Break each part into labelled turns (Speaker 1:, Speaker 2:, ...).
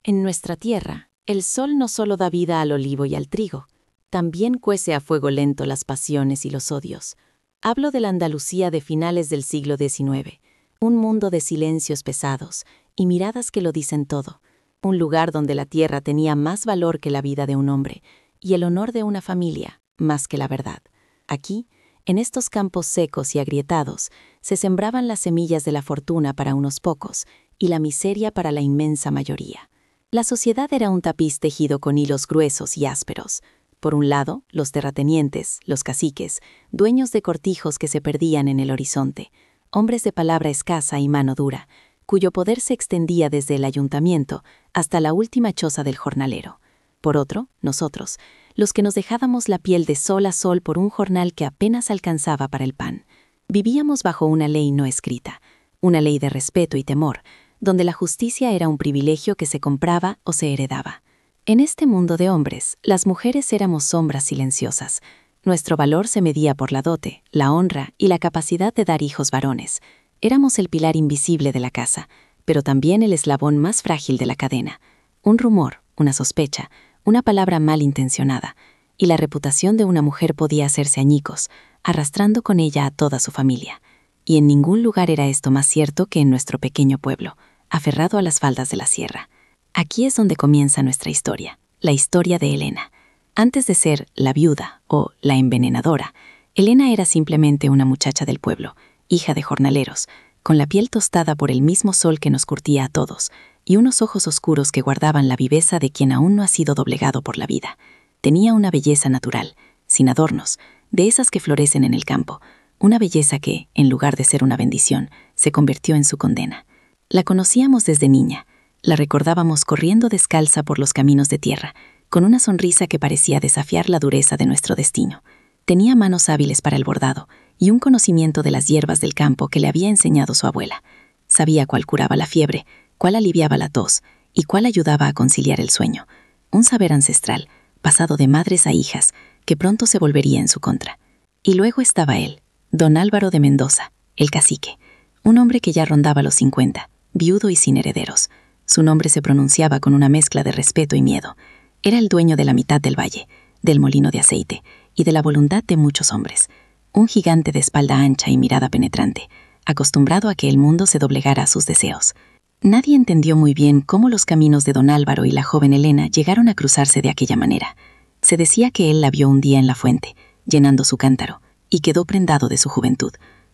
Speaker 1: En nuestra tierra, el sol no solo da vida al olivo y al trigo, también cuece a fuego lento las pasiones y los odios. Hablo de la Andalucía de finales del siglo XIX, un mundo de silencios pesados y miradas que lo dicen todo, un lugar donde la tierra tenía más valor que la vida de un hombre y el honor de una familia, más que la verdad. Aquí, en estos campos secos y agrietados, se sembraban las semillas de la fortuna para unos pocos y la miseria para la inmensa mayoría. La sociedad era un tapiz tejido con hilos gruesos y ásperos. Por un lado, los terratenientes, los caciques, dueños de cortijos que se perdían en el horizonte, hombres de palabra escasa y mano dura, cuyo poder se extendía desde el ayuntamiento hasta la última choza del jornalero. Por otro, nosotros, los que nos dejábamos la piel de sol a sol por un jornal que apenas alcanzaba para el pan. Vivíamos bajo una ley no escrita, una ley de respeto y temor, donde la justicia era un privilegio que se compraba o se heredaba. En este mundo de hombres, las mujeres éramos sombras silenciosas. Nuestro valor se medía por la dote, la honra y la capacidad de dar hijos varones. Éramos el pilar invisible de la casa, pero también el eslabón más frágil de la cadena. Un rumor, una sospecha, una palabra malintencionada, y la reputación de una mujer podía hacerse añicos, arrastrando con ella a toda su familia. Y en ningún lugar era esto más cierto que en nuestro pequeño pueblo, aferrado a las faldas de la sierra. Aquí es donde comienza nuestra historia, la historia de Elena. Antes de ser la viuda o la envenenadora, Elena era simplemente una muchacha del pueblo, hija de jornaleros, con la piel tostada por el mismo sol que nos curtía a todos, y unos ojos oscuros que guardaban la viveza de quien aún no ha sido doblegado por la vida. Tenía una belleza natural, sin adornos, de esas que florecen en el campo, una belleza que, en lugar de ser una bendición, se convirtió en su condena. La conocíamos desde niña, la recordábamos corriendo descalza por los caminos de tierra, con una sonrisa que parecía desafiar la dureza de nuestro destino. Tenía manos hábiles para el bordado y un conocimiento de las hierbas del campo que le había enseñado su abuela. Sabía cuál curaba la fiebre, cuál aliviaba la tos y cuál ayudaba a conciliar el sueño. Un saber ancestral, pasado de madres a hijas, que pronto se volvería en su contra. Y luego estaba él, don Álvaro de Mendoza, el cacique, un hombre que ya rondaba los 50, viudo y sin herederos. Su nombre se pronunciaba con una mezcla de respeto y miedo. Era el dueño de la mitad del valle, del molino de aceite y de la voluntad de muchos hombres. Un gigante de espalda ancha y mirada penetrante, acostumbrado a que el mundo se doblegara a sus deseos. Nadie entendió muy bien cómo los caminos de don Álvaro y la joven Elena llegaron a cruzarse de aquella manera. Se decía que él la vio un día en la fuente, llenando su cántaro, y quedó prendado de su juventud.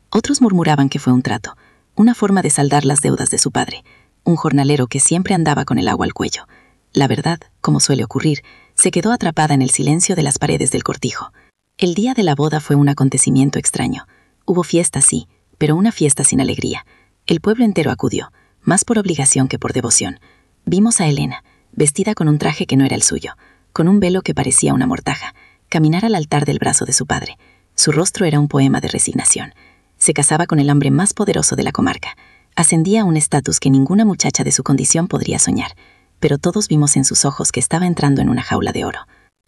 Speaker 1: Otros murmuraban que fue un trato, una forma de saldar las deudas de su padre, un jornalero que siempre andaba con el agua al cuello. La verdad, como suele ocurrir, se quedó atrapada en el silencio de las paredes del cortijo. El día de la boda fue un acontecimiento extraño. Hubo fiesta, sí, pero una fiesta sin alegría. El pueblo entero acudió, más por obligación que por devoción. Vimos a Elena, vestida con un traje que no era el suyo, con un velo que parecía una mortaja, caminar al altar del brazo de su padre. Su rostro era un poema de resignación. Se casaba con el hombre más poderoso de la comarca. Ascendía a un estatus que ninguna muchacha de su condición podría soñar, pero todos vimos en sus ojos que estaba entrando en una jaula de oro.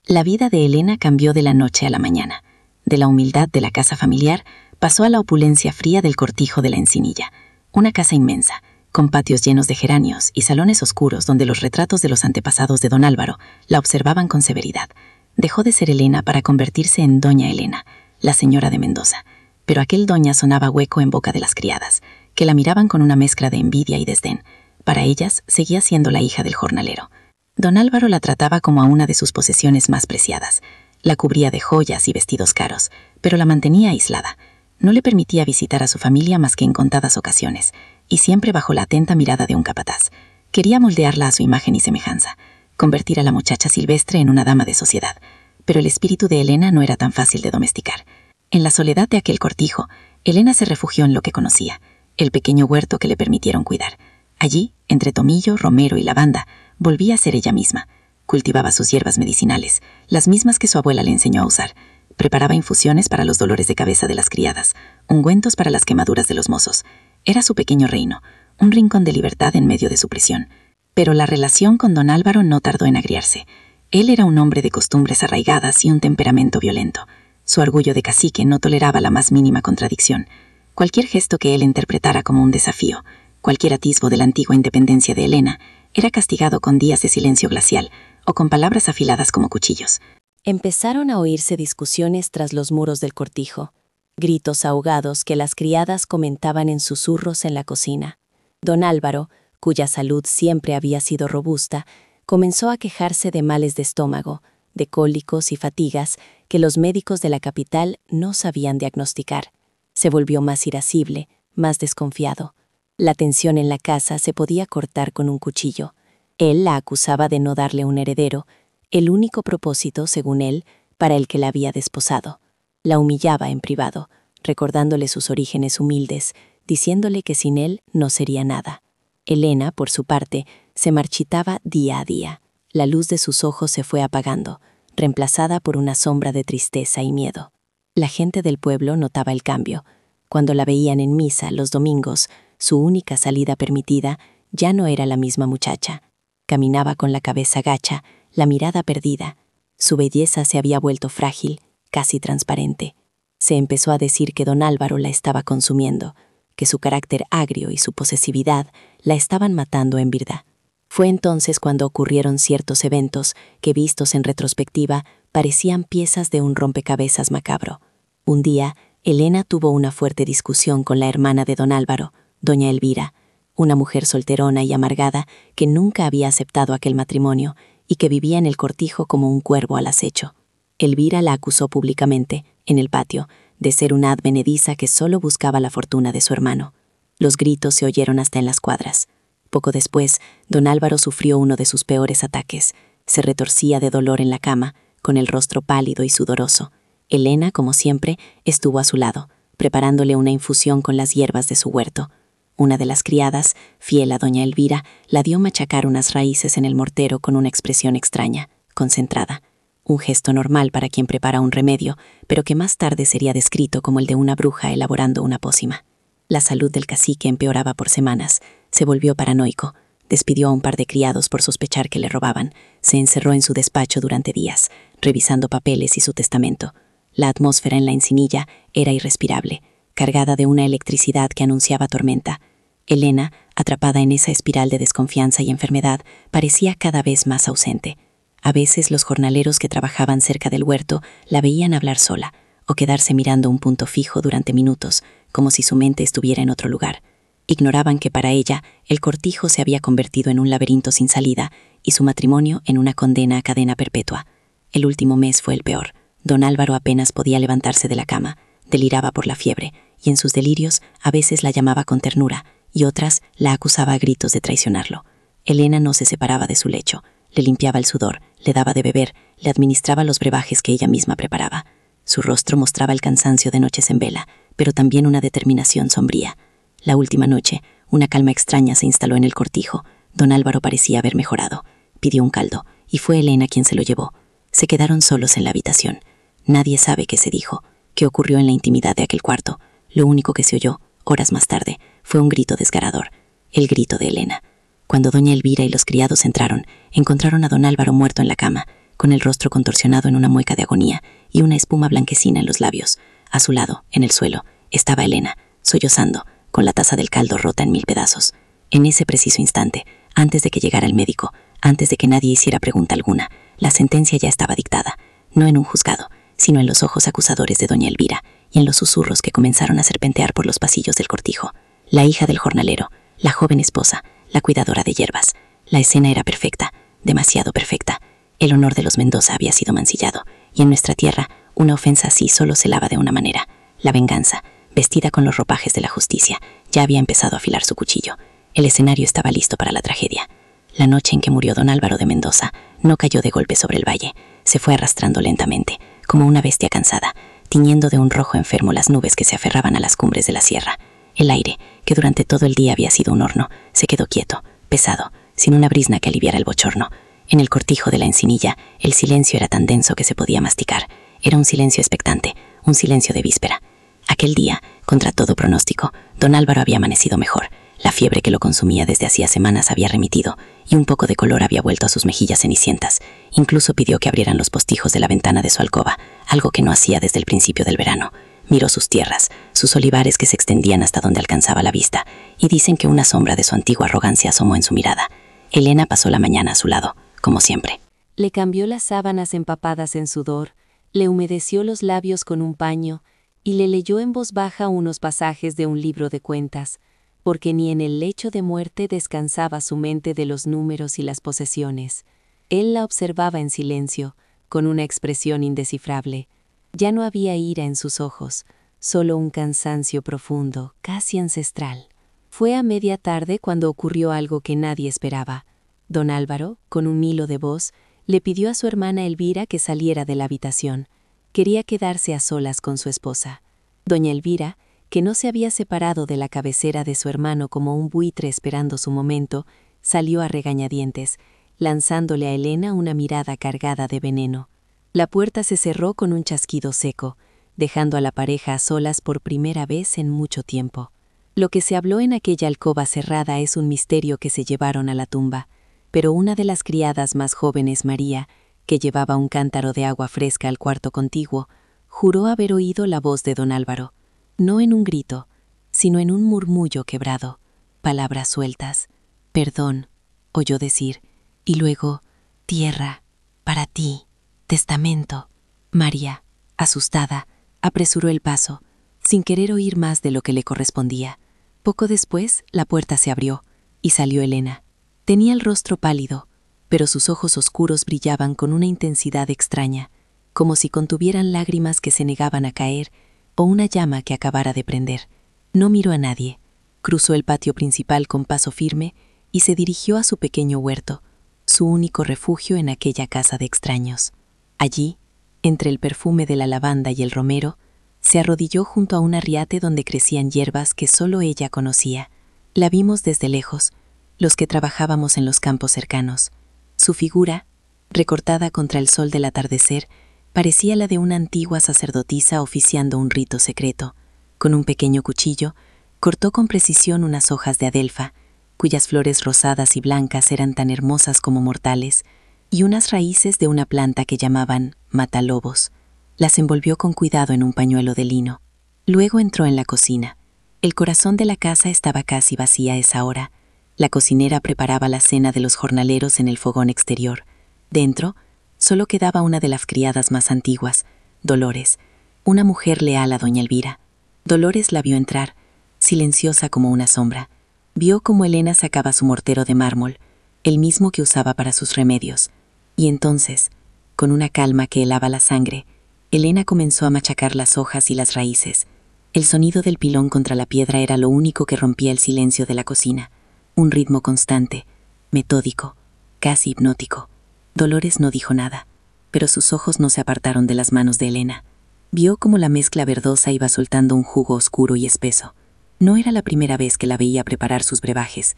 Speaker 1: La vida de Elena cambió de la noche a la mañana. De la humildad de la casa familiar pasó a la opulencia fría del cortijo de la Encinilla, una casa inmensa, con patios llenos de geranios y salones oscuros donde los retratos de los antepasados de don Álvaro la observaban con severidad. Dejó de ser Elena para convertirse en doña Elena, la señora de Mendoza, pero aquel doña sonaba hueco en boca de las criadas, que la miraban con una mezcla de envidia y desdén. Para ellas seguía siendo la hija del jornalero. Don Álvaro la trataba como a una de sus posesiones más preciadas. La cubría de joyas y vestidos caros, pero la mantenía aislada. No le permitía visitar a su familia más que en contadas ocasiones, y siempre bajo la atenta mirada de un capataz. Quería moldearla a su imagen y semejanza, convertir a la muchacha silvestre en una dama de sociedad, pero el espíritu de Elena no era tan fácil de domesticar. En la soledad de aquel cortijo, Elena se refugió en lo que conocía, el pequeño huerto que le permitieron cuidar. Allí, entre tomillo, romero y lavanda, volvía a ser ella misma. Cultivaba sus hierbas medicinales, las mismas que su abuela le enseñó a usar. Preparaba infusiones para los dolores de cabeza de las criadas, ungüentos para las quemaduras de los mozos. Era su pequeño reino, un rincón de libertad en medio de su prisión. Pero la relación con don Álvaro no tardó en agriarse. Él era un hombre de costumbres arraigadas y un temperamento violento. Su orgullo de cacique no toleraba la más mínima contradicción. Cualquier gesto que él interpretara como un desafío, cualquier atisbo de la antigua independencia de Elena,
Speaker 2: era castigado con días de silencio glacial o con palabras afiladas como cuchillos.
Speaker 1: Empezaron a oírse discusiones tras los muros del cortijo, gritos ahogados que las criadas comentaban en susurros en la cocina. Don Álvaro, cuya salud siempre había sido robusta, comenzó a quejarse de males de estómago, de cólicos y fatigas que los médicos de la capital no sabían diagnosticar. Se volvió más irascible, más desconfiado. La tensión en la casa se podía cortar con un cuchillo. Él la acusaba de no darle un heredero, el único propósito, según él, para el que la había desposado. La humillaba en privado, recordándole sus orígenes humildes, diciéndole que sin él no sería nada. Elena, por su parte, se marchitaba día a día. La luz de sus ojos se fue apagando, reemplazada por una sombra de tristeza y miedo. La gente del pueblo notaba el cambio. Cuando la veían en misa los domingos, su única salida permitida, ya no era la misma muchacha. Caminaba con la cabeza gacha, la mirada perdida. Su belleza se había vuelto frágil, casi transparente. Se empezó a decir que don Álvaro la estaba consumiendo, que su carácter agrio y su posesividad la estaban matando en vida. Fue entonces cuando ocurrieron ciertos eventos que, vistos en retrospectiva, parecían piezas de un rompecabezas macabro. Un día, Elena tuvo una fuerte discusión con la hermana de don Álvaro, doña Elvira, una mujer solterona y amargada que nunca había aceptado aquel matrimonio y que vivía en el cortijo como un cuervo al acecho. Elvira la acusó públicamente, en el patio, de ser una advenediza que solo buscaba la fortuna de su hermano. Los gritos se oyeron hasta en las cuadras. Poco después, don Álvaro sufrió uno de sus peores ataques. Se retorcía de dolor en la cama, con el rostro pálido y sudoroso. Elena, como siempre, estuvo a su lado, preparándole una infusión con las hierbas de su huerto. Una de las criadas, fiel a doña Elvira, la dio machacar unas raíces en el mortero con una expresión extraña, concentrada. Un gesto normal para quien prepara un remedio, pero que más tarde sería descrito como el de una bruja elaborando una pócima. La salud del cacique empeoraba por semanas. Se volvió paranoico. Despidió a un par de criados por sospechar que le robaban. Se encerró en su despacho durante días, revisando papeles y su testamento. La atmósfera en la encinilla era irrespirable, cargada de una electricidad que anunciaba tormenta. Elena, atrapada en esa espiral de desconfianza y enfermedad, parecía cada vez más ausente. A veces los jornaleros que trabajaban cerca del huerto la veían hablar sola o quedarse mirando un punto fijo durante minutos, como si su mente estuviera en otro lugar. Ignoraban que para ella el cortijo se había convertido en un laberinto sin salida y su matrimonio en una condena a cadena perpetua. El último mes fue el peor. Don Álvaro apenas podía levantarse de la cama, deliraba por la fiebre, y en sus delirios a veces la llamaba con ternura y otras la acusaba a gritos de traicionarlo. Elena no se separaba de su lecho, le limpiaba el sudor, le daba de beber, le administraba los brebajes que ella misma preparaba. Su rostro mostraba el cansancio de noches en vela, pero también una determinación sombría. La última noche, una calma extraña se instaló en el cortijo. Don Álvaro parecía haber mejorado. Pidió un caldo, y fue Elena quien se lo llevó. Se quedaron solos en la habitación. Nadie sabe qué se dijo, qué ocurrió en la intimidad de aquel cuarto. Lo único que se oyó, horas más tarde, fue un grito desgarrador, el grito de Elena. Cuando doña Elvira y los criados entraron, encontraron a don Álvaro muerto en la cama, con el rostro contorsionado en una mueca de agonía y una espuma blanquecina en los labios. A su lado, en el suelo, estaba Elena, sollozando, con la taza del caldo rota en 1000 pedazos. En ese preciso instante, antes de que llegara el médico, antes de que nadie hiciera pregunta alguna, la sentencia ya estaba dictada, no en un juzgado, sino en los ojos acusadores de doña Elvira y en los susurros que comenzaron a serpentear por los pasillos del cortijo. La hija del jornalero, la joven esposa, la cuidadora de hierbas. La escena era perfecta, demasiado perfecta. El honor de los Mendoza había sido mancillado, y en nuestra tierra una ofensa así solo se lava de una manera. La venganza, vestida con los ropajes de la justicia, ya había empezado a afilar su cuchillo. El escenario estaba listo para la tragedia. La noche en que murió don Álvaro de Mendoza no cayó de golpe sobre el valle, se fue arrastrando lentamente, como una bestia cansada, tiñendo de un rojo enfermo las nubes que se aferraban a las cumbres de la sierra. El aire, que durante todo el día había sido un horno, se quedó quieto, pesado, sin una brizna que aliviara el bochorno. En el cortijo de la encinilla, el silencio era tan denso que se podía masticar. Era un silencio expectante, un silencio de víspera. Aquel día, contra todo pronóstico, don Álvaro había amanecido mejor. La fiebre que lo consumía desde hacía semanas había remitido, y un poco de color había vuelto a sus mejillas cenicientas. Incluso pidió que abrieran los postijos de la ventana de su alcoba, algo que no hacía desde el principio del verano. Miró sus tierras, sus olivares que se extendían hasta donde alcanzaba la vista, y dicen que una sombra de su antigua arrogancia asomó en su mirada.
Speaker 2: Elena pasó la mañana a su lado, como siempre.
Speaker 1: Le cambió las sábanas empapadas en sudor, le humedeció los labios con un paño y le leyó en voz baja unos pasajes de un libro de cuentas, porque ni en el lecho de muerte descansaba su mente de los números y las posesiones. Él la observaba en silencio, con una expresión indescifrable. Ya no había ira en sus ojos, solo un cansancio profundo, casi ancestral. Fue a media tarde cuando ocurrió algo que nadie esperaba. Don Álvaro, con un hilo de voz, le pidió a su hermana Elvira que saliera de la habitación. Quería quedarse a solas con su esposa. Doña Elvira, que no se había separado de la cabecera de su hermano como un buitre esperando su momento, salió a regañadientes, lanzándole a Elena una mirada cargada de veneno. La puerta se cerró con un chasquido seco, dejando a la pareja a solas por primera vez en mucho tiempo. Lo que se habló en aquella alcoba cerrada es un misterio que se llevaron a la tumba, pero una de las criadas más jóvenes, María, que llevaba un cántaro de agua fresca al cuarto contiguo, juró haber oído la voz de don Álvaro, no en un grito, sino en un murmullo quebrado, palabras sueltas. Perdón, oyó decir, y luego, tierra, para ti, testamento. María, asustada, apresuró el paso, sin querer oír más de lo que le correspondía. Poco después, la puerta se abrió, y salió Elena. Tenía el rostro pálido, pero sus ojos oscuros brillaban con una intensidad extraña, como si contuvieran lágrimas que se negaban a caer o una llama que acabara de prender. No miró a nadie, cruzó el patio principal con paso firme y se dirigió a su pequeño huerto, su único refugio en aquella casa de extraños. Allí, entre el perfume de la lavanda y el romero, se arrodilló junto a un arriate donde crecían hierbas que solo ella conocía. La vimos desde lejos, los que trabajábamos en los campos cercanos. Su figura, recortada contra el sol del atardecer, parecía la de una antigua sacerdotisa oficiando un rito secreto. Con un pequeño cuchillo, cortó con precisión unas hojas de adelfa, cuyas flores rosadas y blancas eran tan hermosas como mortales, y unas raíces de una planta que llamaban matalobos. Las envolvió con cuidado en un pañuelo de lino. Luego entró en la cocina. El corazón de la casa estaba casi vacía a esa hora. La cocinera preparaba la cena de los jornaleros en el fogón exterior. Dentro, solo quedaba una de las criadas más antiguas, Dolores, una mujer leal a doña Elvira. Dolores la vio entrar, silenciosa como una sombra. Vio cómo Elena sacaba su mortero de mármol, el mismo que usaba para sus remedios. Y entonces, con una calma que helaba la sangre, Elena comenzó a machacar las hojas y las raíces. El sonido del pilón contra la piedra era lo único que rompía el silencio de la cocina. Un ritmo constante, metódico, casi hipnótico. Dolores no dijo nada, pero sus ojos no se apartaron de las manos de Elena. Vio cómo la mezcla verdosa iba soltando un jugo oscuro y espeso. No era la primera vez que la veía preparar sus brebajes,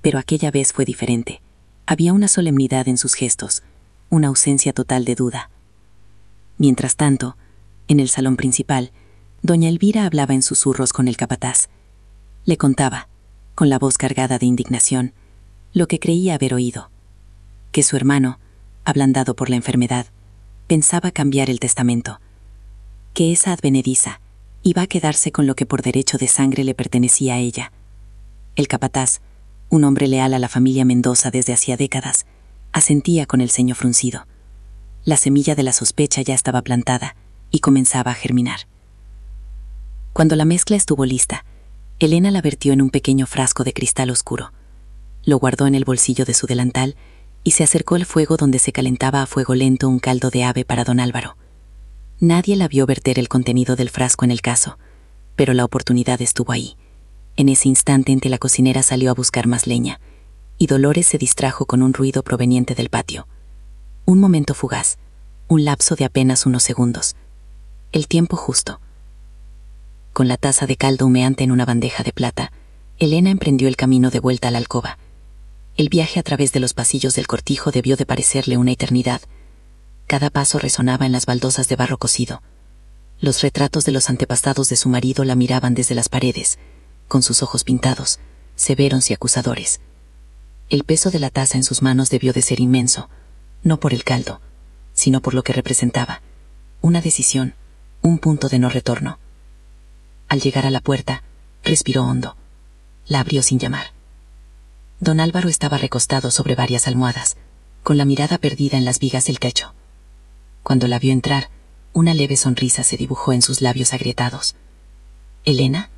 Speaker 1: pero aquella vez fue diferente. Había una solemnidad en sus gestos, una ausencia total de duda. Mientras tanto, en el salón principal, doña Elvira hablaba en susurros con el capataz. Le contaba, con la voz cargada de indignación, lo que creía haber oído, que su hermano, ablandado por la enfermedad, pensaba cambiar el testamento, que esa advenediza iba a quedarse con lo que por derecho de sangre le pertenecía a ella. El capataz, un hombre leal a la familia Mendoza desde hacía décadas, asentía con el ceño fruncido. La semilla de la sospecha ya estaba plantada y comenzaba a germinar. Cuando la mezcla estuvo lista, Elena la vertió en un pequeño frasco de cristal oscuro. Lo guardó en el bolsillo de su delantal y se acercó al fuego donde se calentaba a fuego lento un caldo de ave para don Álvaro. Nadie la vio verter el contenido del frasco en el cazo, pero la oportunidad estuvo ahí. En ese instante en que la cocinera salió a buscar más leña, y Dolores se distrajo con un ruido proveniente del patio. Un momento fugaz, un lapso de apenas unos segundos. El tiempo justo. Con la taza de caldo humeante en una bandeja de plata, Elena emprendió el camino de vuelta a la alcoba. El viaje a través de los pasillos del cortijo debió de parecerle una eternidad. Cada paso resonaba en las baldosas de barro cocido. Los retratos de los antepasados de su marido la miraban desde las paredes, con sus ojos pintados, severos y acusadores. El peso de la taza en sus manos debió de ser inmenso, no por el caldo, sino por lo que representaba. Una decisión, un punto de no retorno. Al llegar a la puerta, respiró hondo. La abrió sin llamar.
Speaker 2: Don Álvaro estaba recostado sobre varias almohadas, con la mirada perdida en las vigas del techo. Cuando la vio entrar, una leve sonrisa se dibujó en sus labios agrietados. —¿Elena?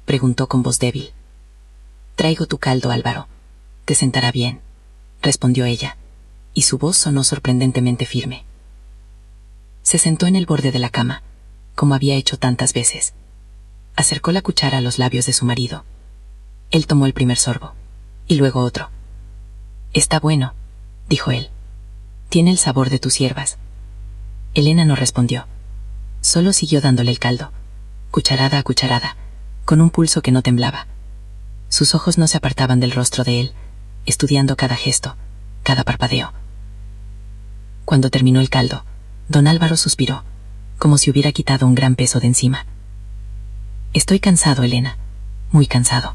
Speaker 2: —preguntó con voz débil. —Traigo tu caldo, Álvaro. Te sentará bien —respondió ella, y su voz sonó sorprendentemente firme. Se sentó en el borde de la cama, como había hecho tantas veces. Acercó la cuchara a los labios de su marido. Él tomó el primer sorbo, y luego otro. —Está bueno —dijo él—. Tiene el sabor de tus hierbas. Elena no respondió. Solo siguió dándole el caldo, cucharada a cucharada, con un pulso que no temblaba. Sus ojos no se apartaban del rostro de él, estudiando cada gesto, cada parpadeo. Cuando terminó el caldo, don Álvaro suspiró, como si hubiera quitado un gran peso de encima. —Estoy cansado, Elena, muy cansado.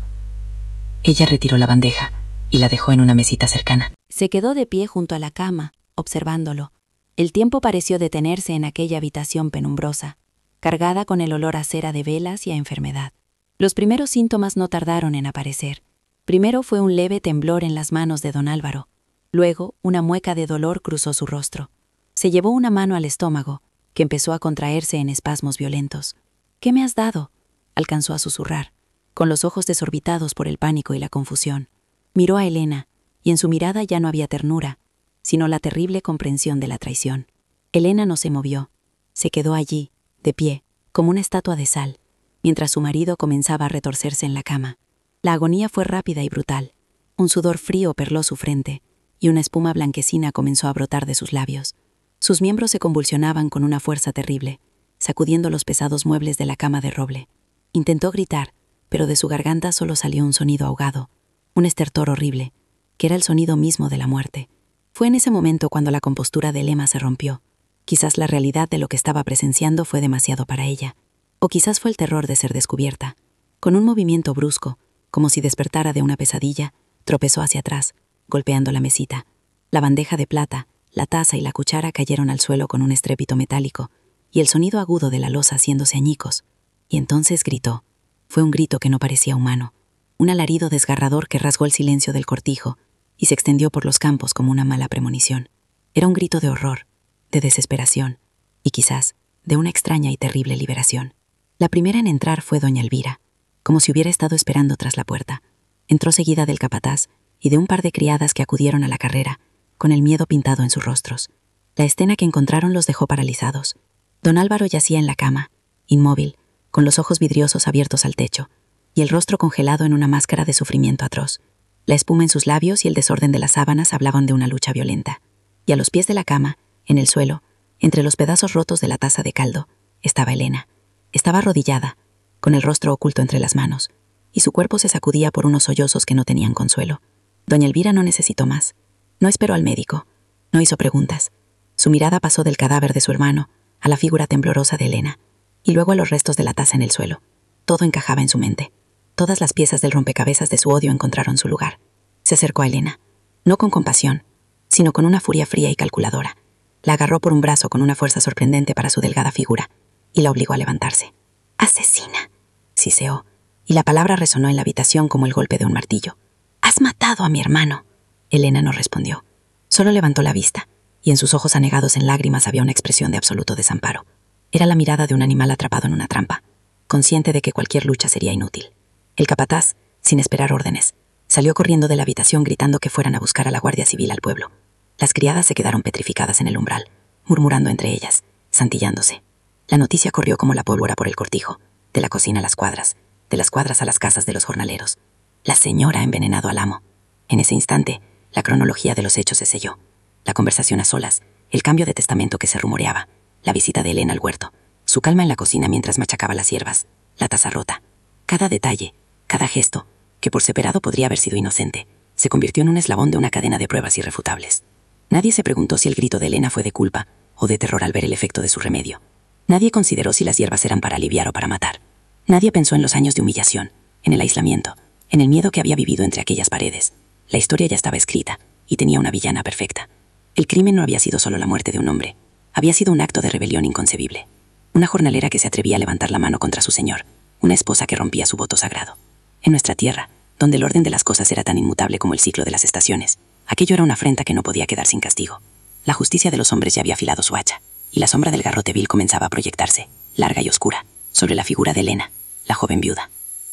Speaker 2: Ella retiró la bandeja y la dejó en una mesita cercana.
Speaker 1: Se quedó de pie junto a la cama, observándolo. El tiempo pareció detenerse en aquella habitación penumbrosa, cargada con el olor a cera de velas y a enfermedad. Los primeros síntomas no tardaron en aparecer. Primero fue un leve temblor en las manos de don Álvaro. Luego, una mueca de dolor cruzó su rostro. Se llevó una mano al estómago, que empezó a contraerse en espasmos violentos. —¿Qué me has dado? —alcanzó a susurrar, con los ojos desorbitados por el pánico y la confusión. Miró a Elena, y en su mirada ya no había ternura, sino la terrible comprensión de la traición. Elena no se movió. Se quedó allí, de pie, como una estatua de sal, mientras su marido comenzaba a retorcerse en la cama. La agonía fue rápida y brutal. Un sudor frío perló su frente, y una espuma blanquecina comenzó a brotar de sus labios. Sus miembros se convulsionaban con una fuerza terrible, sacudiendo los pesados muebles de la cama de roble. Intentó gritar, pero de su garganta solo salió un sonido ahogado, un estertor horrible, que era el sonido mismo de la muerte. Fue en ese momento cuando la compostura de Elena se rompió. Quizás la realidad de lo que estaba presenciando fue demasiado para ella, o quizás fue el terror de ser descubierta. Con un movimiento brusco, como si despertara de una pesadilla, tropezó hacia atrás, golpeando la mesita. La bandeja de plata, la taza y la cuchara cayeron al suelo con un estrépito metálico, y el sonido agudo de la loza haciéndose añicos. Y entonces gritó. Fue un grito que no parecía humano, un alarido desgarrador que rasgó el silencio del cortijo y se extendió por los campos como una mala premonición. Era un grito de horror, de desesperación, y quizás de una extraña y terrible liberación. La primera en entrar fue doña Elvira, como si hubiera estado esperando tras la puerta. Entró seguida del capataz y de un par de criadas que acudieron a la carrera, con el miedo pintado en sus rostros. La escena que encontraron los dejó paralizados. Don Álvaro yacía en la cama, inmóvil, con los ojos vidriosos abiertos al techo, y el rostro congelado en una máscara de sufrimiento atroz. La espuma en sus labios y el desorden de las sábanas hablaban de una lucha violenta. Y a los pies de la cama, en el suelo, entre los pedazos rotos de la taza de caldo, estaba Elena. Estaba arrodillada, con el rostro oculto entre las manos, y su cuerpo se sacudía por unos sollozos que no tenían consuelo. Doña Elvira no necesitó más. No esperó al médico. No hizo preguntas. Su mirada pasó del cadáver de su hermano a la figura temblorosa de Elena, y luego a los restos de la taza en el suelo. Todo encajaba en su mente. Todas las piezas del rompecabezas de su odio encontraron su lugar. Se acercó a Elena, no con compasión, sino con una furia fría y calculadora. La agarró por un brazo con una fuerza sorprendente para su delgada figura, y la obligó a levantarse. «¡Asesina!», siseó, y la palabra resonó en la habitación como el golpe de un martillo. «¡Has matado a mi hermano!». Elena no respondió. Solo levantó la vista, y en sus ojos anegados en lágrimas había una expresión de absoluto desamparo. Era la mirada de un animal atrapado en una trampa, consciente de que cualquier lucha sería inútil. El capataz, sin esperar órdenes, salió corriendo de la habitación gritando que fueran a buscar a la Guardia Civil al pueblo. Las criadas se quedaron petrificadas en el umbral, murmurando entre ellas, santillándose. La noticia corrió como la pólvora por el cortijo, de la cocina a las cuadras, de las cuadras a las casas de los jornaleros. La señora ha envenenado al amo. En ese instante, la cronología de los hechos se selló. La conversación a solas, el cambio de testamento que se rumoreaba, la visita de Elena al huerto, su calma en la cocina mientras machacaba las hierbas, la taza rota. Cada detalle, cada gesto, que por separado podría haber sido inocente, se convirtió en un eslabón de una cadena de pruebas irrefutables. Nadie se preguntó si el grito de Elena fue de culpa o de terror al ver el efecto de su remedio. Nadie consideró si las hierbas eran para aliviar o para matar. Nadie pensó en los años de humillación, en el aislamiento, en el miedo que había vivido entre aquellas paredes. La historia ya estaba escrita y tenía una villana perfecta. El crimen no había sido solo la muerte de un hombre, había sido un acto de rebelión inconcebible. Una jornalera que se atrevía a levantar la mano contra su señor, una esposa que rompía su voto sagrado. En nuestra tierra,
Speaker 2: donde el orden de las cosas era tan inmutable como el ciclo de las estaciones. Aquello era una afrenta que no podía quedar sin castigo. La justicia de los hombres ya había afilado su hacha, y la sombra del garrote vil comenzaba a proyectarse, larga y oscura, sobre la figura de Elena, la joven viuda.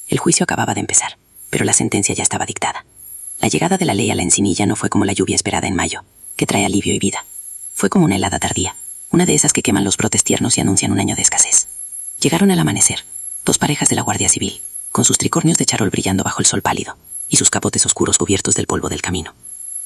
Speaker 2: El juicio acababa de empezar, pero la sentencia ya estaba dictada. La llegada de la ley a la Encinilla no fue como la lluvia esperada en mayo, que trae alivio y vida. Fue como una helada tardía, una de esas que queman los brotes tiernos y anuncian un año de escasez. Llegaron al amanecer, 2 parejas de la Guardia Civil, con sus tricornios de charol brillando bajo el sol pálido, y sus capotes oscuros cubiertos del polvo del camino.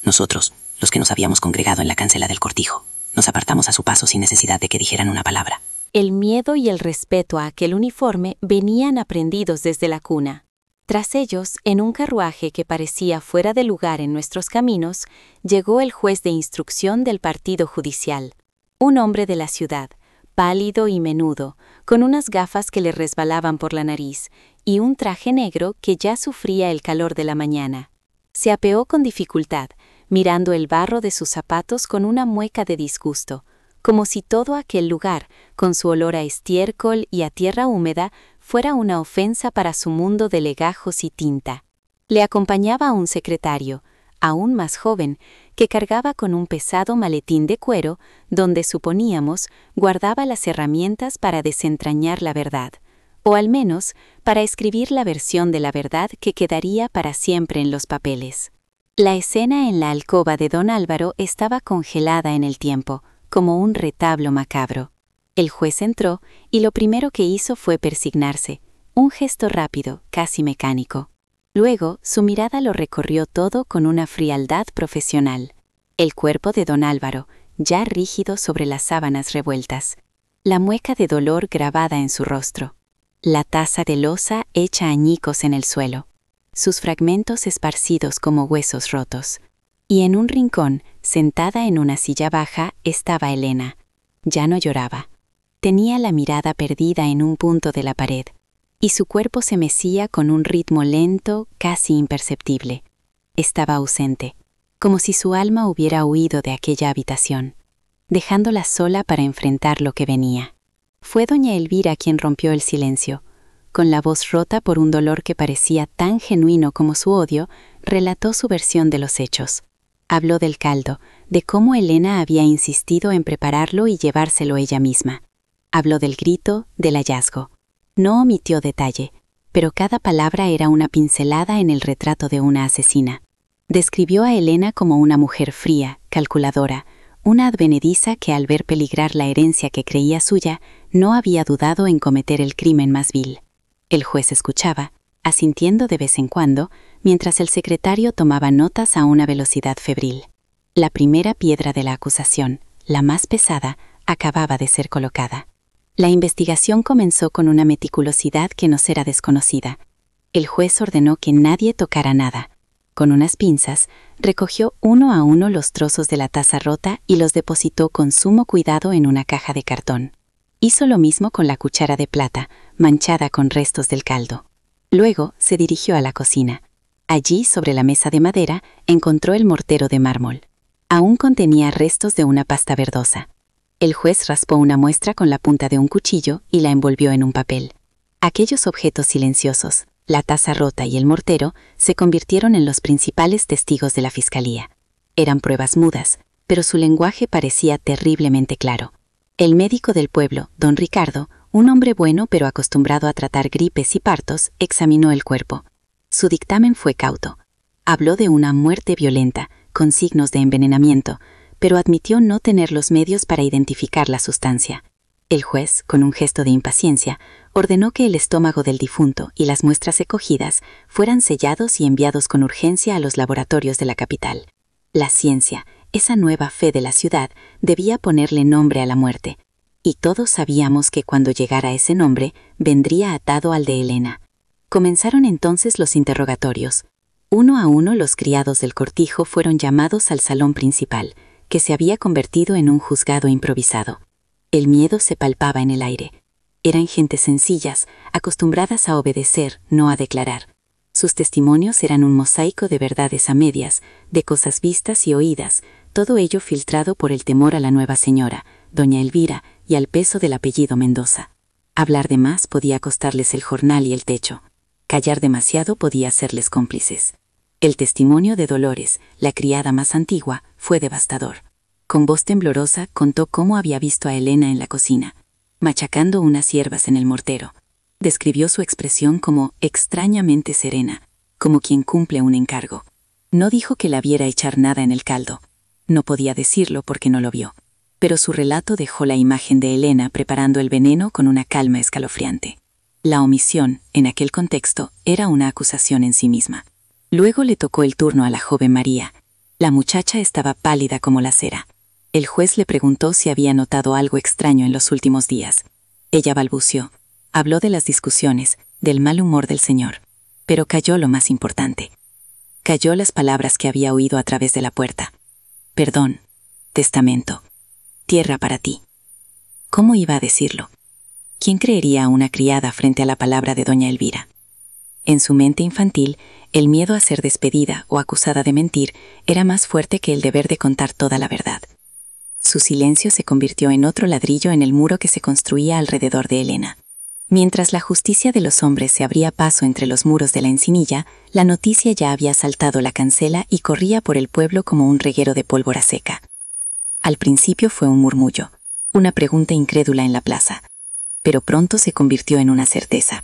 Speaker 2: Nosotros, los que nos habíamos congregado en la cancela del cortijo, nos apartamos a su paso sin necesidad de que dijeran una palabra.
Speaker 1: El miedo y el respeto a aquel uniforme venían aprendidos desde la cuna. Tras ellos, en un carruaje que parecía fuera de lugar en nuestros caminos, llegó el juez de instrucción del partido judicial, un hombre de la ciudad, pálido y menudo, con unas gafas que le resbalaban por la nariz y un traje negro que ya sufría el calor de la mañana. Se apeó con dificultad, mirando el barro de sus zapatos con una mueca de disgusto, como si todo aquel lugar, con su olor a estiércol y a tierra húmeda, fuera una ofensa para su mundo de legajos y tinta. Le acompañaba un secretario, aún más joven, que cargaba con un pesado maletín de cuero, donde suponíamos guardaba las herramientas para desentrañar la verdad, o al menos para escribir la versión de la verdad que quedaría para siempre en los papeles. La escena en la alcoba de don Álvaro estaba congelada en el tiempo, como un retablo macabro. El juez entró y lo primero que hizo fue persignarse, un gesto rápido, casi mecánico. Luego, su mirada lo recorrió todo con una frialdad profesional. El cuerpo de don Álvaro, ya rígido sobre las sábanas revueltas. La mueca de dolor grabada en su rostro. La taza de loza hecha añicos en el suelo. Sus fragmentos esparcidos como huesos rotos. Y en un rincón, sentada en una silla baja, estaba Elena. Ya no lloraba. Tenía la mirada perdida en un punto de la pared, y su cuerpo se mecía con un ritmo lento, casi imperceptible. Estaba ausente, como si su alma hubiera huido de aquella habitación, dejándola sola para enfrentar lo que venía. Fue doña Elvira quien rompió el silencio. Con la voz rota por un dolor que parecía tan genuino como su odio, relató su versión de los hechos. Habló del caldo, de cómo Elena había insistido en prepararlo y llevárselo ella misma. Habló del grito, del hallazgo. No omitió detalle, pero cada palabra era una pincelada en el retrato de una asesina. Describió a Elena como una mujer fría, calculadora, una advenediza que al ver peligrar la herencia que creía suya, no había dudado en cometer el crimen más vil. El juez escuchaba, asintiendo de vez en cuando, mientras el secretario tomaba notas a una velocidad febril. La primera piedra de la acusación, la más pesada, acababa de ser colocada. La investigación comenzó con una meticulosidad que nos era desconocida. El juez ordenó que nadie tocara nada. Con unas pinzas, recogió uno a uno los trozos de la taza rota y los depositó con sumo cuidado en una caja de cartón. Hizo lo mismo con la cuchara de plata, manchada con restos del caldo. Luego se dirigió a la cocina. Allí, sobre la mesa de madera, encontró el mortero de mármol. Aún contenía restos de una pasta verdosa. El juez raspó una muestra con la punta de un cuchillo y la envolvió en un papel. Aquellos objetos silenciosos, la taza rota y el mortero, se convirtieron en los principales testigos de la fiscalía. Eran pruebas mudas, pero su lenguaje parecía terriblemente claro. El médico del pueblo, don Ricardo, un hombre bueno pero acostumbrado a tratar gripes y partos, examinó el cuerpo. Su dictamen fue cauto. Habló de una muerte violenta, con signos de envenenamiento, pero admitió no tener los medios para identificar la sustancia. El juez, con un gesto de impaciencia, ordenó que el estómago del difunto y las muestras recogidas fueran sellados y enviados con urgencia a los laboratorios de la capital. La ciencia, esa nueva fe de la ciudad, debía ponerle nombre a la muerte. Y todos sabíamos que cuando llegara ese nombre, vendría atado al de Elena. Comenzaron entonces los interrogatorios. Uno a uno los criados del cortijo fueron llamados al salón principal, que se había convertido en un juzgado improvisado. El miedo se palpaba en el aire. Eran gentes sencillas, acostumbradas a obedecer, no a declarar. Sus testimonios eran un mosaico de verdades a medias, de cosas vistas y oídas, todo ello filtrado por el temor a la nueva señora, doña Elvira, y al peso del apellido Mendoza. Hablar de más podía costarles el jornal y el techo.
Speaker 2: Callar demasiado podía hacerles cómplices. El testimonio de Dolores, la criada más antigua, fue devastador. Con voz temblorosa contó cómo había visto a Elena en la cocina, machacando unas hierbas en el mortero. Describió su expresión como extrañamente serena, como quien cumple un encargo. No dijo que la viera echar nada en el caldo. No podía decirlo porque no lo vio. Pero su relato dejó la imagen de Elena preparando el veneno con una calma escalofriante. La omisión, en aquel contexto, era una acusación en sí misma. Luego le tocó el turno a la joven María. La muchacha estaba pálida como la cera. El juez le preguntó si había notado algo extraño en los últimos días. Ella balbuceó. Habló de las discusiones, del mal humor del señor. Pero calló lo más importante. Calló las palabras que había oído a través de la puerta. Perdón. Testamento. Tierra para ti. ¿Cómo iba a decirlo? ¿Quién creería a una criada frente a la palabra de doña Elvira? En su mente infantil, el miedo a ser despedida o acusada de mentir era más fuerte que el deber de contar toda la verdad. Su silencio se convirtió en otro ladrillo en el muro que se construía alrededor de Elena. Mientras la justicia de los hombres se abría paso entre los muros de la Encinilla, la noticia ya había saltado la cancela y corría por el pueblo como un reguero de pólvora seca. Al principio fue un murmullo, una pregunta incrédula en la plaza, pero pronto se convirtió en una certeza.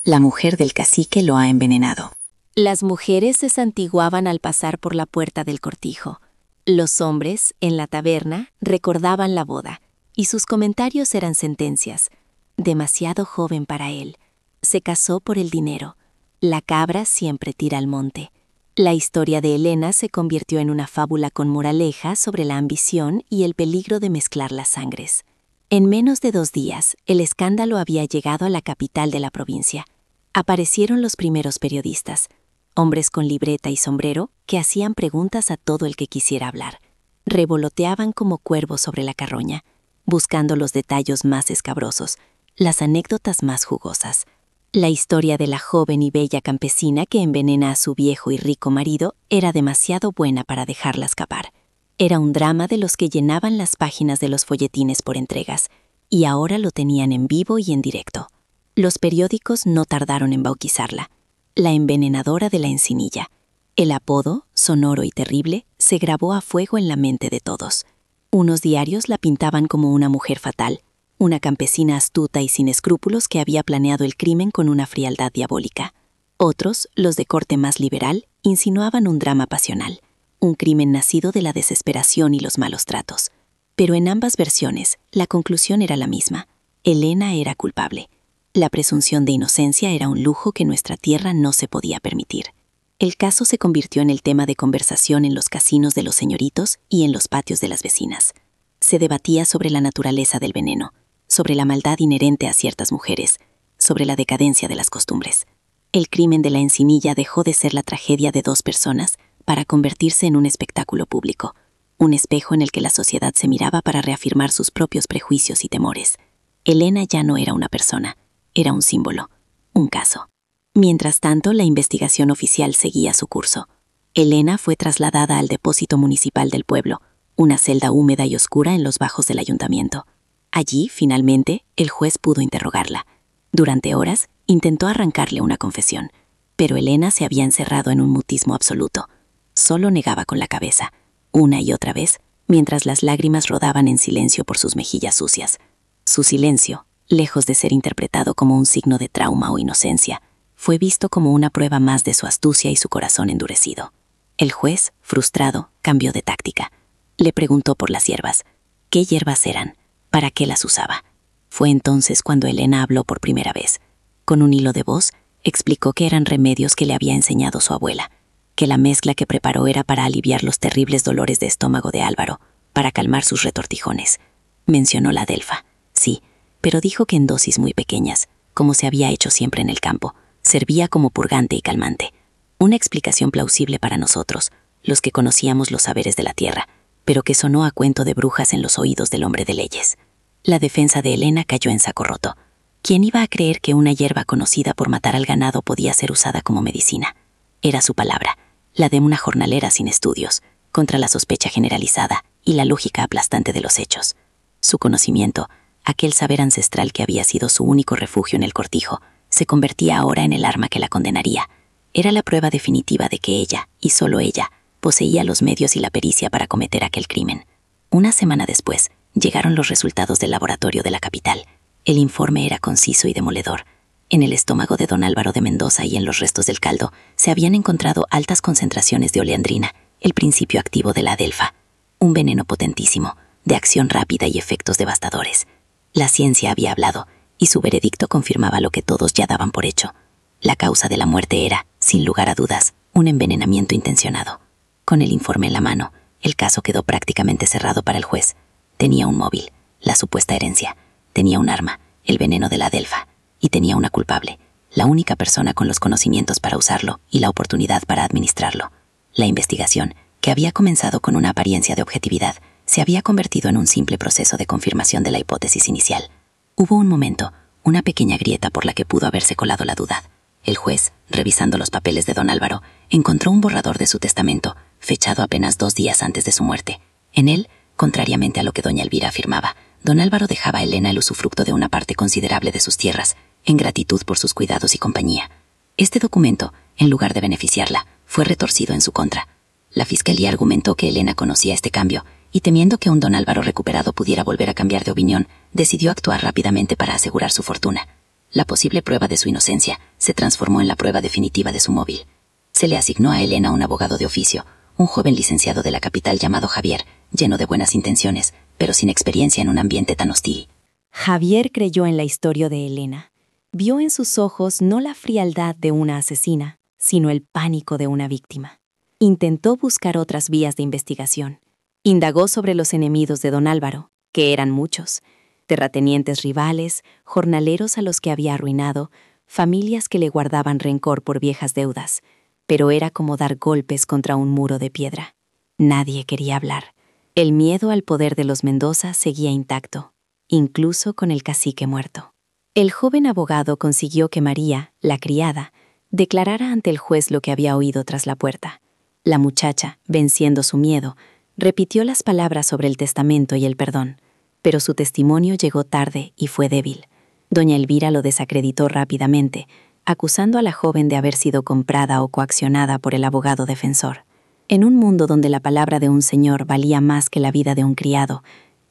Speaker 2: La mujer del cacique lo ha envenenado.
Speaker 1: Las mujeres se santiguaban al pasar por la puerta del cortijo. Los hombres, en la taberna, recordaban la boda, y sus comentarios eran sentencias. Demasiado joven para él. Se casó por el dinero. La cabra siempre tira al monte. La historia de Elena se convirtió en una fábula con moraleja sobre la ambición y el peligro de mezclar las sangres. En menos de 2 días, el escándalo había llegado a la capital de la provincia. Aparecieron los primeros periodistas, hombres con libreta y sombrero que hacían preguntas a todo el que quisiera hablar. Revoloteaban como cuervos sobre la carroña, buscando los detalles más escabrosos, las anécdotas más jugosas. La historia de la joven y bella campesina que envenena a su viejo y rico marido era demasiado buena para dejarla escapar. Era un drama de los que llenaban las páginas de los folletines por entregas, y ahora lo tenían en vivo y en directo. Los periódicos no tardaron en bautizarla, la envenenadora de la Encinilla. El apodo, sonoro y terrible, se grabó a fuego en la mente de todos. Unos diarios la pintaban como una mujer fatal, una campesina astuta y sin escrúpulos que había planeado el crimen con una frialdad diabólica. Otros, los de corte más liberal, insinuaban un drama pasional, un crimen nacido de la desesperación y los malos tratos. Pero en ambas versiones, la conclusión era la misma. Elena era culpable. La presunción de inocencia era un lujo que nuestra tierra no se podía permitir. El caso se convirtió en el tema de conversación en los casinos de los señoritos y en los patios de las vecinas. Se debatía sobre la naturaleza del veneno, sobre la maldad inherente a ciertas mujeres, sobre la decadencia de las costumbres. El crimen de la Encinilla dejó de ser la tragedia de 2 personas para convertirse en un espectáculo público, un espejo en el que la sociedad se miraba para reafirmar sus propios prejuicios y temores. Elena ya no era una persona, era un símbolo, un caso. Mientras tanto, la investigación oficial seguía su curso. Elena fue trasladada al depósito municipal del pueblo, una celda húmeda y oscura en los bajos del ayuntamiento. Allí, finalmente, el juez pudo interrogarla. Durante horas, intentó arrancarle una confesión, pero Elena se había encerrado en un mutismo absoluto. Solo negaba con la cabeza, una y otra vez, mientras las lágrimas rodaban en silencio por sus mejillas sucias. Su silencio, lejos de ser interpretado como un signo de trauma o inocencia, fue visto como una prueba más de su astucia y su corazón endurecido. El juez, frustrado, cambió de táctica. Le preguntó por las hierbas. ¿Qué hierbas eran? ¿Para qué las usaba? Fue entonces cuando Elena habló por primera vez. Con un hilo de voz, explicó que eran remedios que le había enseñado su abuela, que la mezcla que preparó era para aliviar los terribles dolores de estómago de Álvaro, para calmar sus retortijones. Mencionó la adelfa, sí, pero dijo que en dosis muy pequeñas, como se había hecho siempre en el campo, servía como purgante y calmante. Una explicación plausible para nosotros, los que conocíamos los saberes de la tierra, pero que sonó a cuento de brujas en los oídos del hombre de leyes. La defensa de Elena cayó en saco roto. ¿Quién iba a creer que una hierba conocida por matar al ganado podía ser usada como medicina? Era su palabra, la de una jornalera sin estudios, contra la sospecha generalizada y la lógica aplastante de los hechos. Su conocimiento, aquel saber ancestral que había sido su único refugio en el cortijo,
Speaker 2: se convertía ahora en el arma que la condenaría. Era la prueba definitiva de que ella, y solo ella, poseía los medios y la pericia para cometer aquel crimen. Una semana después, llegaron los resultados del laboratorio de la capital. El informe era conciso y demoledor. En el estómago de don Álvaro de Mendoza y en los restos del caldo se habían encontrado altas concentraciones de oleandrina, el principio activo de la adelfa. Un veneno potentísimo, de acción rápida y efectos devastadores. La ciencia había hablado, y su veredicto confirmaba lo que todos ya daban por hecho. La causa de la muerte era, sin lugar a dudas, un envenenamiento intencionado. Con el informe en la mano, el caso quedó prácticamente cerrado para el juez. Tenía un móvil, la supuesta herencia. Tenía un arma, el veneno de la adelfa. Y tenía una culpable, la única persona con los conocimientos para usarlo y la oportunidad para administrarlo. La investigación, que había comenzado con una apariencia de objetividad, se había convertido en un simple proceso de confirmación de la hipótesis inicial. Hubo un momento, una pequeña grieta por la que pudo haberse colado la duda. El juez, revisando los papeles de don Álvaro, encontró un borrador de su testamento, fechado apenas 2 días antes de su muerte. En él, contrariamente a lo que doña Elvira afirmaba, don Álvaro dejaba a Elena el usufructo de una parte considerable de sus tierras, en gratitud por sus cuidados y compañía. Este documento, en lugar de beneficiarla, fue retorcido en su contra. La fiscalía argumentó que Elena conocía este cambio y, temiendo que un don Álvaro recuperado pudiera volver a cambiar de opinión, decidió actuar rápidamente para asegurar su fortuna. La posible prueba de su inocencia se transformó en la prueba definitiva de su móvil. Se le asignó a Elena un abogado de oficio, un joven licenciado de la capital llamado Javier, lleno de buenas intenciones, pero sin experiencia en un ambiente tan hostil.
Speaker 1: Javier creyó en la historia de Elena. Vio en sus ojos no la frialdad de una asesina, sino el pánico de una víctima. Intentó buscar otras vías de investigación. Indagó sobre los enemigos de don Álvaro, que eran muchos: terratenientes rivales, jornaleros a los que había arruinado, familias que le guardaban rencor por viejas deudas, pero era como dar golpes contra un muro de piedra. Nadie quería hablar. El miedo al poder de los Mendoza seguía intacto, incluso con el cacique muerto. El joven abogado consiguió que María, la criada, declarara ante el juez lo que había oído tras la puerta. La muchacha, venciendo su miedo, repitió las palabras sobre el testamento y el perdón, pero su testimonio llegó tarde y fue débil. Doña Elvira lo desacreditó rápidamente, acusando a la joven de haber sido comprada o coaccionada por el abogado defensor. En un mundo donde la palabra de un señor valía más que la vida de un criado,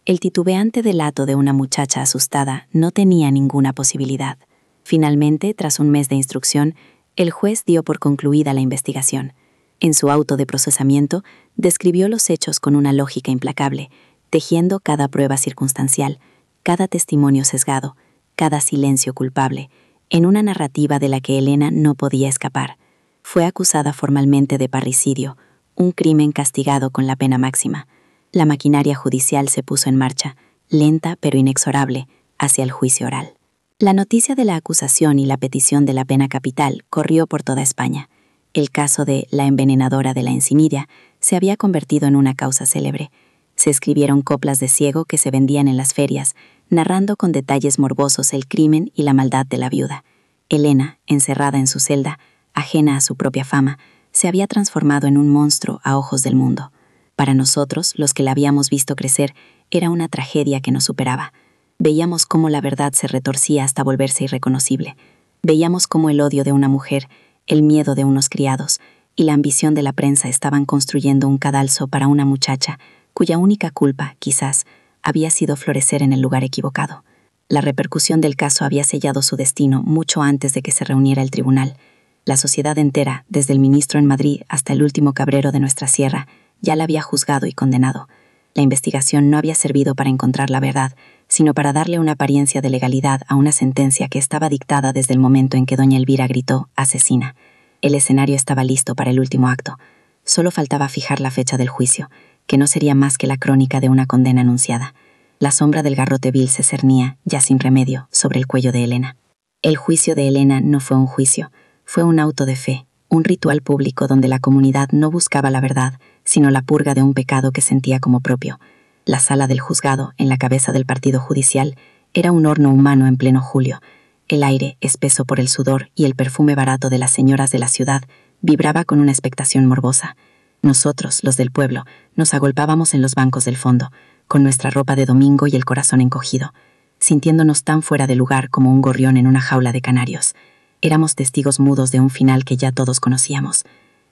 Speaker 1: el titubeante delato de una muchacha asustada no tenía ninguna posibilidad. Finalmente, tras un mes de instrucción, el juez dio por concluida la investigación. En su auto de procesamiento, describió los hechos con una lógica implacable, tejiendo cada prueba circunstancial, cada testimonio sesgado, cada silencio culpable, en una narrativa de la que Elena no podía escapar. Fue acusada formalmente de parricidio, un crimen castigado con la pena máxima. La maquinaria judicial se puso en marcha, lenta pero inexorable, hacia el juicio oral. La noticia de la acusación y la petición de la pena capital corrió por toda España. El caso de la envenenadora de la Enciniria se había convertido en una causa célebre. Se escribieron coplas de ciego que se vendían en las ferias, narrando con detalles morbosos el crimen y la maldad de la viuda. Elena, encerrada en su celda, ajena a su propia fama, se había transformado en un monstruo a ojos del mundo. Para nosotros, los que la habíamos visto crecer, era una tragedia que nos superaba. Veíamos cómo la verdad se retorcía hasta volverse irreconocible. Veíamos cómo el odio de una mujer, el miedo de unos criados y la ambición de la prensa estaban construyendo un cadalso para una muchacha cuya única culpa, quizás, había sido florecer en el lugar equivocado. La repercusión del caso había sellado su destino mucho antes de que se reuniera el tribunal. La sociedad entera, desde el ministro en Madrid hasta el último cabrero de nuestra sierra, ya la había juzgado y condenado. La investigación no había servido para encontrar la verdad, sino para darle una apariencia de legalidad a una sentencia que estaba dictada desde el momento en que doña Elvira gritó «asesina». El escenario estaba listo para el último acto. Solo faltaba fijar la fecha del juicio, que no sería más que la crónica de una condena anunciada. La sombra del garrote vil se cernía, ya sin remedio, sobre el cuello de Elena. El juicio de Elena no fue un juicio, fue un auto de fe, un ritual público donde la comunidad no buscaba la verdad, sino la purga de un pecado que sentía como propio. La sala del juzgado, en la cabeza del partido judicial, era un horno humano en pleno julio. El aire, espeso por el sudor y el perfume barato de las señoras de la ciudad, vibraba con una expectación morbosa. Nosotros, los del pueblo, nos agolpábamos en los bancos del fondo, con nuestra ropa de domingo y el corazón encogido, sintiéndonos tan fuera de lugar como un gorrión en una jaula de canarios.
Speaker 2: Éramos testigos mudos de un final que ya todos conocíamos.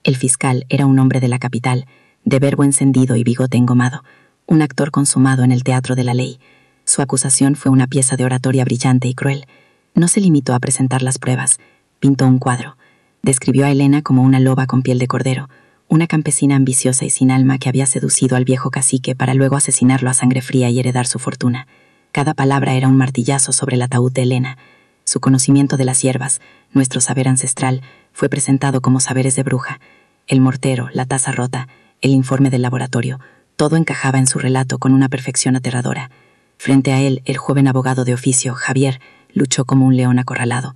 Speaker 2: El fiscal era un hombre de la capital, de verbo encendido y bigote engomado, un actor consumado en el teatro de la ley. Su acusación fue una pieza de oratoria brillante y cruel. No se limitó a presentar las pruebas, pintó un cuadro. Describió a Elena como una loba con piel de cordero, una campesina ambiciosa y sin alma que había seducido al viejo cacique para luego asesinarlo a sangre fría y heredar su fortuna. Cada palabra era un martillazo sobre el ataúd de Elena. Su conocimiento de las hierbas, nuestro saber ancestral, fue presentado como saberes de bruja. El mortero, la taza rota, el informe del laboratorio, todo encajaba en su relato con una perfección aterradora. Frente a él, el joven abogado de oficio, Javier, luchó como un león acorralado.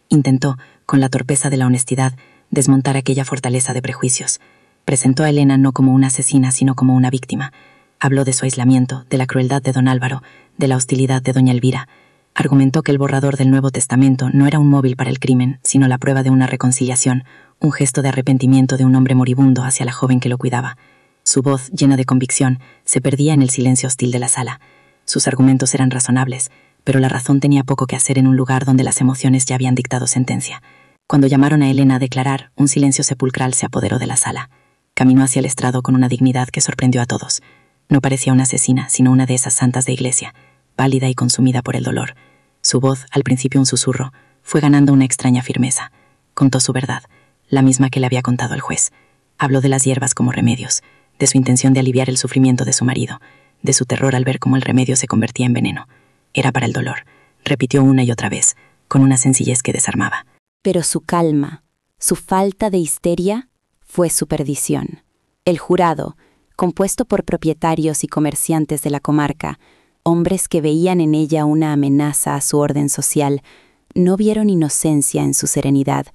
Speaker 2: Intentó, con la torpeza de la honestidad, desmontar aquella fortaleza de prejuicios. Presentó a Elena no como una asesina, sino como una víctima. Habló de su aislamiento, de la crueldad de don Álvaro, de la hostilidad de doña Elvira. Argumentó que el borrador del Nuevo Testamento no era un móvil para el crimen, sino la prueba de una reconciliación, un gesto de arrepentimiento de un hombre moribundo hacia la joven que lo cuidaba. Su voz, llena de convicción, se perdía en el silencio hostil de la sala. Sus argumentos eran razonables, pero la razón tenía poco que hacer en un lugar donde las emociones ya habían dictado sentencia. Cuando llamaron a Elena a declarar, un silencio sepulcral se apoderó de la sala. Caminó hacia el estrado con una dignidad que sorprendió a todos. No parecía una asesina, sino una de esas santas de iglesia, pálida y consumida por el dolor. Su voz, al principio un susurro, fue ganando una extraña firmeza. Contó su verdad, la misma que le había contado el juez. Habló de las hierbas como remedios, de su intención de aliviar el sufrimiento de su marido, de su terror al ver cómo el remedio se convertía en veneno. Era para el dolor, repitió una y otra vez, con una sencillez que desarmaba.
Speaker 1: Pero su calma, su falta de histeria, fue su perdición. El jurado, compuesto por propietarios y comerciantes de la comarca, hombres que veían en ella una amenaza a su orden social, no vieron inocencia en su serenidad,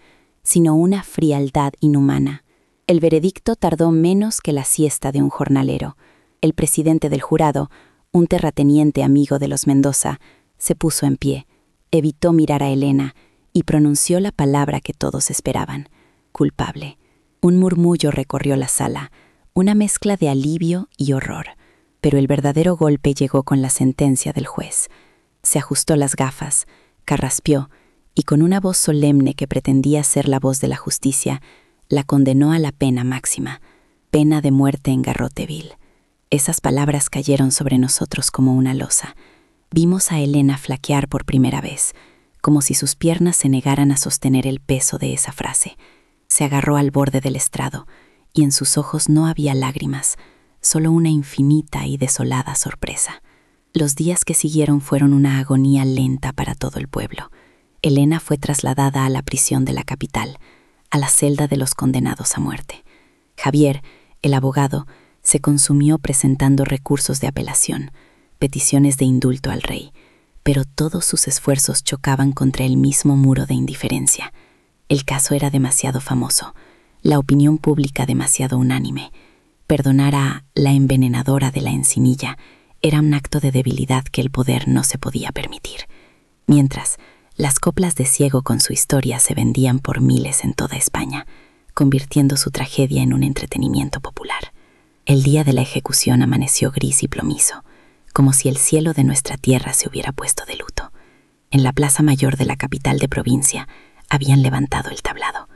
Speaker 1: sino una frialdad inhumana. El veredicto tardó menos que la siesta de un jornalero. El presidente del jurado, un terrateniente amigo de los Mendoza, se puso en pie, evitó mirar a Elena y pronunció la palabra que todos esperaban: culpable. Un murmullo recorrió la sala, una mezcla de alivio y horror. Pero el verdadero golpe llegó con la sentencia del juez. Se ajustó las gafas, carraspeó y con una voz solemne que pretendía ser la voz de la justicia, la condenó a la pena máxima, pena de muerte en garrote vil. Esas palabras cayeron sobre nosotros como una losa. Vimos a Elena flaquear por primera vez, como si sus piernas se negaran a sostener el peso de esa frase. Se agarró al borde del estrado, y en sus ojos no había lágrimas, solo una infinita y desolada sorpresa. Los días que siguieron fueron una agonía lenta para todo el pueblo. Elena fue trasladada a la prisión de la capital, a la celda de los condenados a muerte. Javier, el abogado, se consumió presentando recursos de apelación, peticiones de indulto al rey, pero todos sus esfuerzos chocaban contra el mismo muro de indiferencia. El caso era demasiado famoso, la opinión pública demasiado unánime. Perdonar a la envenenadora de la Encinilla era un acto de debilidad que el poder no se podía permitir. Mientras, las coplas de Ciego con su historia se vendían por miles en toda España, convirtiendo su tragedia en un entretenimiento popular. El día de la ejecución amaneció gris y plomizo, como si el cielo de nuestra tierra se hubiera puesto de luto. En la plaza mayor de la capital de provincia habían levantado el tablado.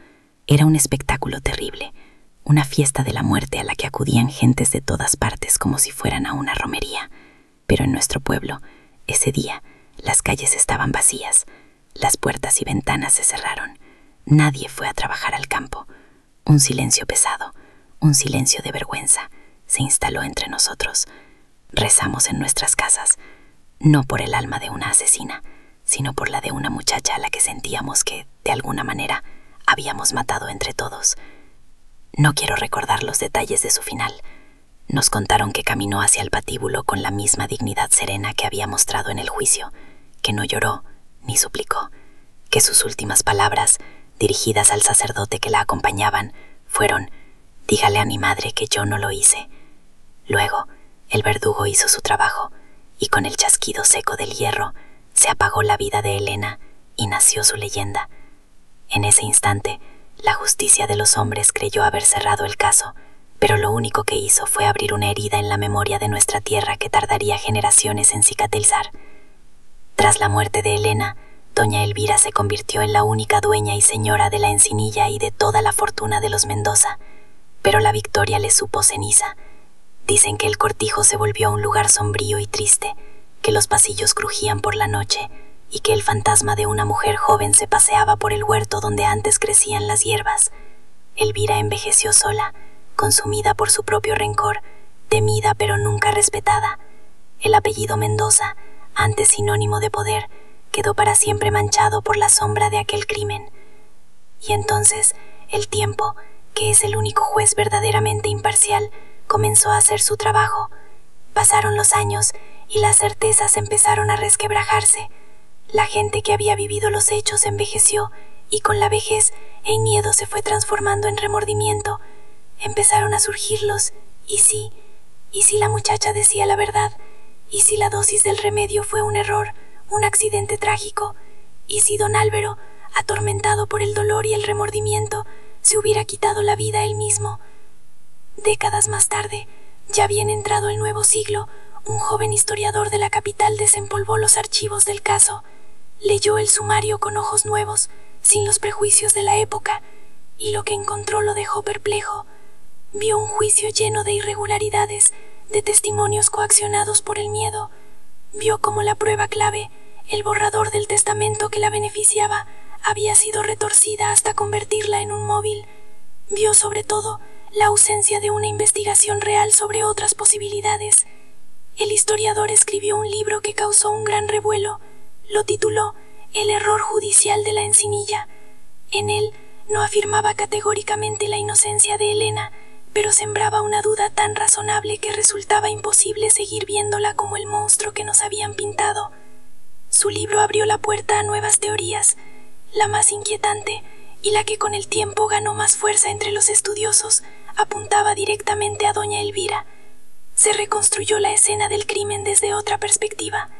Speaker 1: Era un espectáculo terrible, una fiesta de la muerte a la que acudían gentes de todas partes como si fueran a una romería. Pero en nuestro pueblo, ese día, las calles estaban vacías, las puertas y ventanas se cerraron. Nadie fue a trabajar al campo. Un silencio pesado, un silencio de vergüenza, se instaló entre nosotros. Rezamos en nuestras casas, no por el alma de una asesina, sino por la de una muchacha a la que sentíamos que, de alguna manera, habíamos matado entre todos. No quiero recordar los detalles de su final. Nos contaron que caminó hacia el patíbulo con la misma dignidad serena que había mostrado en el juicio, que no lloró ni suplicó, que sus últimas palabras, dirigidas al sacerdote que la acompañaban, fueron: «Dígale a mi madre que yo no lo hice». Luego, el verdugo hizo su trabajo, y con el chasquido seco del hierro, se apagó la vida de Elena y nació su leyenda. En ese instante, la justicia de los hombres creyó haber cerrado el caso, pero lo único que hizo fue abrir una herida en la memoria de nuestra tierra que tardaría generaciones en cicatrizar. Tras la muerte de Elena,
Speaker 2: Doña Elvira se convirtió en la única dueña y señora de la Encinilla y de toda la fortuna de los Mendoza, pero la victoria le supo ceniza. Dicen que el cortijo se volvió un lugar sombrío y triste, que los pasillos crujían por la noche y que el fantasma de una mujer joven se paseaba por el huerto donde antes crecían las hierbas. Elvira envejeció sola, consumida por su propio rencor, temida pero nunca respetada. El apellido Mendoza, antes sinónimo de poder, quedó para siempre manchado por la sombra de aquel crimen. Y entonces, el tiempo, que es el único juez verdaderamente imparcial, comenzó a hacer su trabajo. Pasaron los años y las certezas empezaron a resquebrajarse. La gente que había vivido los hechos envejeció y con la vejez el miedo se fue transformando en remordimiento. Empezaron a surgir los ¿y si la muchacha decía la verdad? ¿Y si la dosis del remedio fue un error, un accidente trágico? ¿Y si don Álvaro, atormentado por el dolor y el remordimiento, se hubiera quitado la vida él mismo? Décadas más tarde, ya bien entrado el nuevo siglo, un joven historiador de la capital desempolvó los archivos del caso, leyó el sumario con ojos nuevos, sin los prejuicios de la época, y lo que encontró lo dejó perplejo. Vio un juicio lleno de irregularidades, de testimonios coaccionados por el miedo. Vio cómo la prueba clave, el borrador del testamento que la beneficiaba, había sido retorcida hasta convertirla en un móvil. Vio sobre todo la ausencia de una investigación real sobre otras posibilidades. El historiador escribió un libro que causó un gran revuelo. Lo tituló El error judicial de la Encinilla. En él no afirmaba categóricamente la inocencia de Elena, pero sembraba una duda tan razonable que resultaba imposible seguir viéndola como el monstruo que nos habían pintado. Su libro abrió la puerta a nuevas teorías, la más inquietante y la que con el tiempo ganó más fuerza entre los estudiosos, apuntaba directamente a doña Elvira. Se reconstruyó la escena del crimen desde otra perspectiva.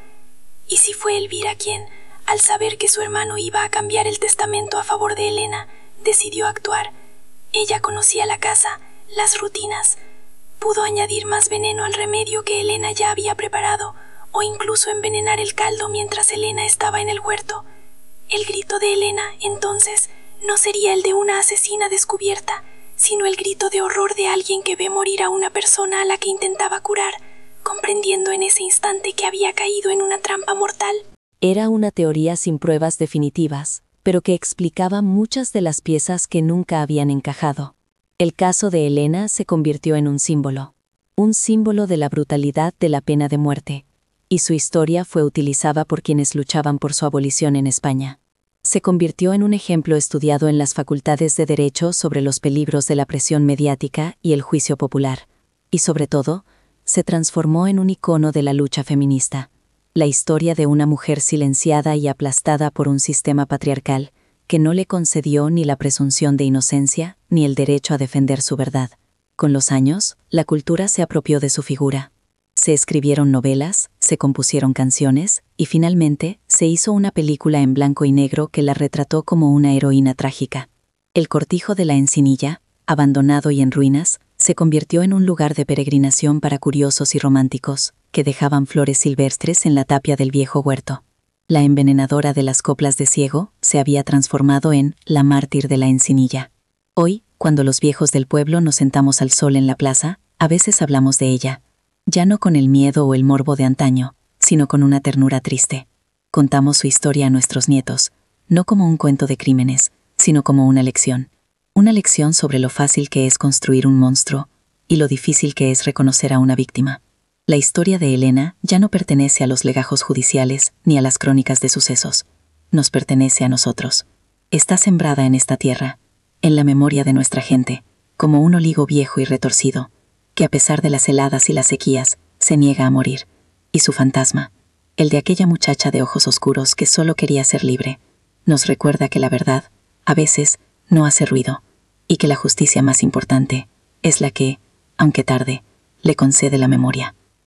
Speaker 2: ¿Y si fue Elvira quien, al saber que su hermano iba a cambiar el testamento a favor de Elena, decidió actuar? Ella conocía la casa, las rutinas. Pudo añadir más veneno al remedio que Elena ya había preparado, o incluso envenenar el caldo mientras Elena estaba en el huerto. El grito de Elena, entonces, no sería el de una asesina descubierta, sino el grito de horror de alguien que ve morir a una persona a la que intentaba curar, comprendiendo en ese instante que había caído en una trampa mortal.
Speaker 1: Era una teoría sin pruebas definitivas, pero que explicaba muchas de las piezas que nunca habían encajado. El caso de Elena se convirtió en un símbolo de la brutalidad de la pena de muerte, y su historia fue utilizada por quienes luchaban por su abolición en España. Se convirtió en un ejemplo estudiado en las facultades de Derecho sobre los peligros de la presión mediática y el juicio popular, y sobre todo, se transformó en un icono de la lucha feminista, la historia de una mujer silenciada y aplastada por un sistema patriarcal que no le concedió ni la presunción de inocencia ni el derecho a defender su verdad. Con los años, la cultura se apropió de su figura. Se escribieron novelas, se compusieron canciones y finalmente se hizo una película en blanco y negro que la retrató como una heroína trágica. El cortijo de la Encinilla, abandonado y en ruinas, se convirtió en un lugar de peregrinación para curiosos y románticos, que dejaban flores silvestres en la tapia del viejo huerto. La envenenadora de las coplas de ciego se había transformado en la mártir de la Encinilla. Hoy, cuando los viejos del pueblo nos sentamos al sol en la plaza, a veces hablamos de ella, ya no con el miedo o el morbo de antaño, sino con una ternura triste. Contamos su historia a nuestros nietos, no como un cuento de crímenes, sino como una lección sobre lo fácil que es construir un monstruo y lo difícil que es reconocer a una víctima. La historia de Elena ya no pertenece a los legajos judiciales ni a las crónicas de sucesos. Nos pertenece a nosotros. Está sembrada en esta tierra, en la memoria de nuestra gente, como un olivo viejo y retorcido, que a pesar de las heladas y las sequías, se niega a morir. Y su fantasma, el de aquella muchacha de ojos oscuros que solo quería ser libre, nos recuerda que la verdad, a veces, no hace ruido, y que la justicia más importante es la que, aunque tarde, le concede la memoria.